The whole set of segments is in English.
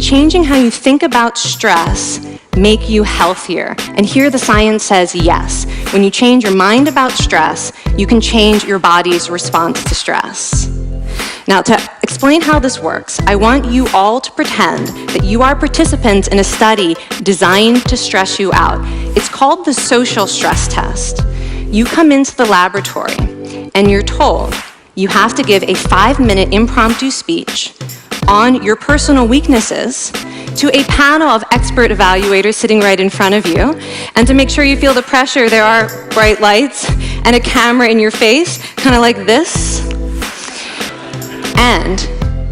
changing how you think about stress make you healthier? And here the science says yes. When you change your mind about stress, you can change your body's response to stress. Now, to explain how this works, I want you all to pretend that you are participants in a study designed to stress you out. It's called the social stress test. You come into the laboratory and you're told you have to give a 5-minute impromptu speech on your personal weaknesses to a panel of expert evaluators sitting right in front of you. And to make sure you feel the pressure, there are bright lights and a camera in your face, kind of like this. And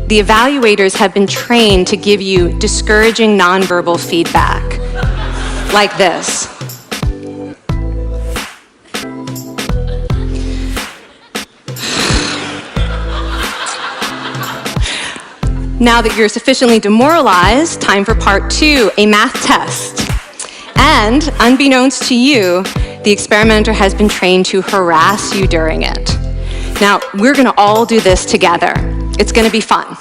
the evaluators have been trained to give you discouraging nonverbal feedback, like this. Now that you're sufficiently demoralized, time for part 2, a math test. And unbeknownst to you, the experimenter has been trained to harass you during it. Now, we're gonna all do this together. It's gonna be fun,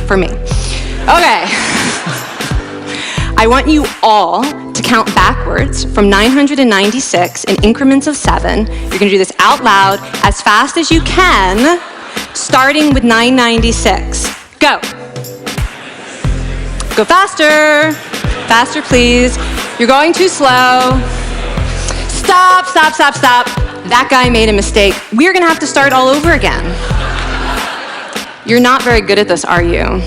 for me. Okay. I want you all to count backwards from 996 in increments of 7. You're gonna do this out loud as fast as you can, starting with 996. Go. Go faster. Faster, please. You're going too slow. Stop, stop, stop, stop. That guy made a mistake. We're gonna have to start all over again. You're not very good at this, are you?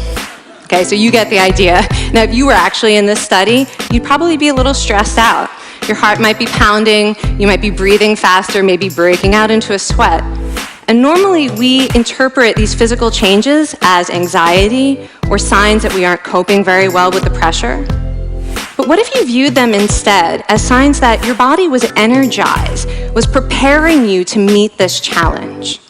Okay, so you get the idea. Now, if you were actually in this study, you'd probably be a little stressed out. Your heart might be pounding, you might be breathing faster, maybe breaking out into a sweat. And normally we interpret these physical changes as anxiety or signs that we aren't coping very well with the pressure. But what if you viewed them instead as signs that your body was energized, was preparing you to meet this challenge?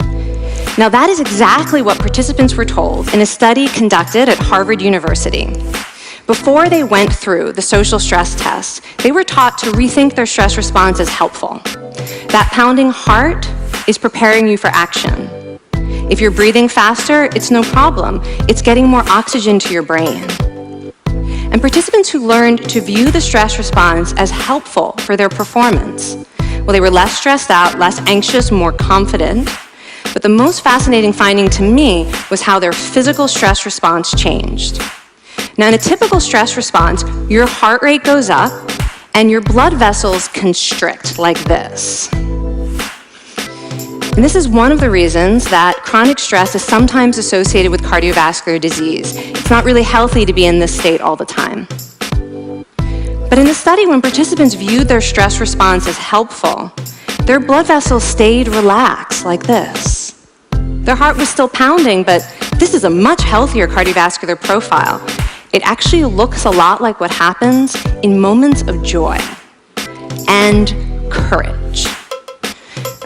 Now that is exactly what participants were told in a study conducted at Harvard University. Before they went through the social stress test, they were taught to rethink their stress response as helpful. That pounding heart is preparing you for action. If you're breathing faster, it's no problem. It's getting more oxygen to your brain. And participants who learned to view the stress response as helpful for their performance, well, they were less stressed out, less anxious, more confident. But the most fascinating finding to me was how their physical stress response changed. Now, in a typical stress response, your heart rate goes up and your blood vessels constrict like this. And this is one of the reasons that chronic stress is sometimes associated with cardiovascular disease. It's not really healthy to be in this state all the time. But in the study, when participants viewed their stress response as helpful, their blood vessels stayed relaxed like this. Their heart was still pounding, but this is a much healthier cardiovascular profile. It actually looks a lot like what happens in moments of joy and courage.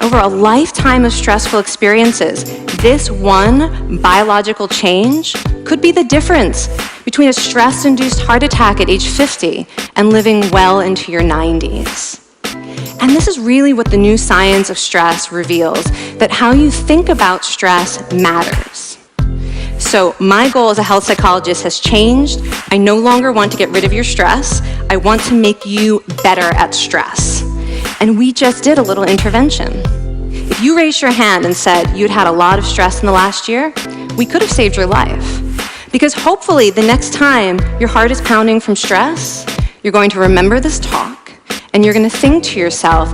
Over a lifetime of stressful experiences, this one biological change could be the difference between a stress-induced heart attack at age 50 and living well into your 90s. And this is really what the new science of stress reveals, that how you think about stress matters. So my goal as a health psychologist has changed. I no longer want to get rid of your stress. I want to make you better at stress. And we just did a little intervention. If you raised your hand and said you'd had a lot of stress in the last year, we could have saved your life. Because hopefully the next time your heart is pounding from stress, you're going to remember this talk and you're going to think to yourself,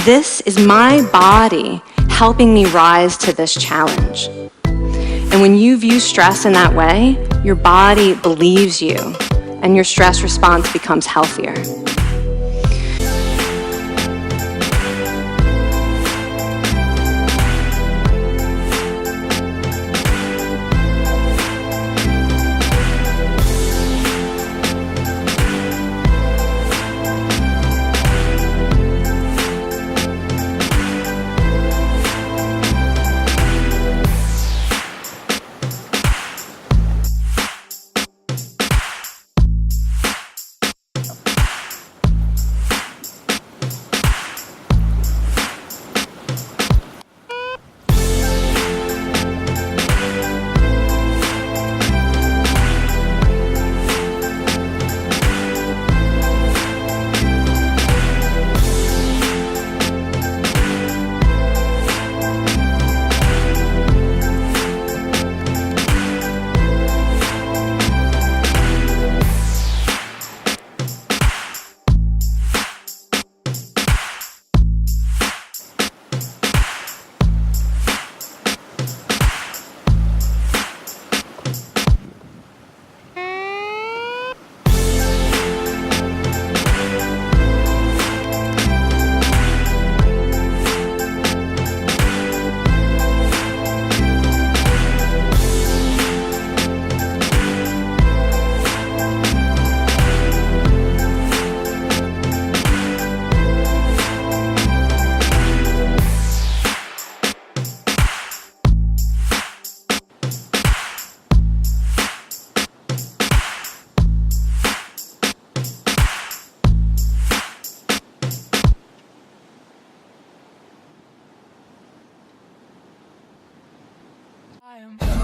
this is my body helping me rise to this challenge. And when you view stress in that way, your body believes you and your stress response becomes healthier. am.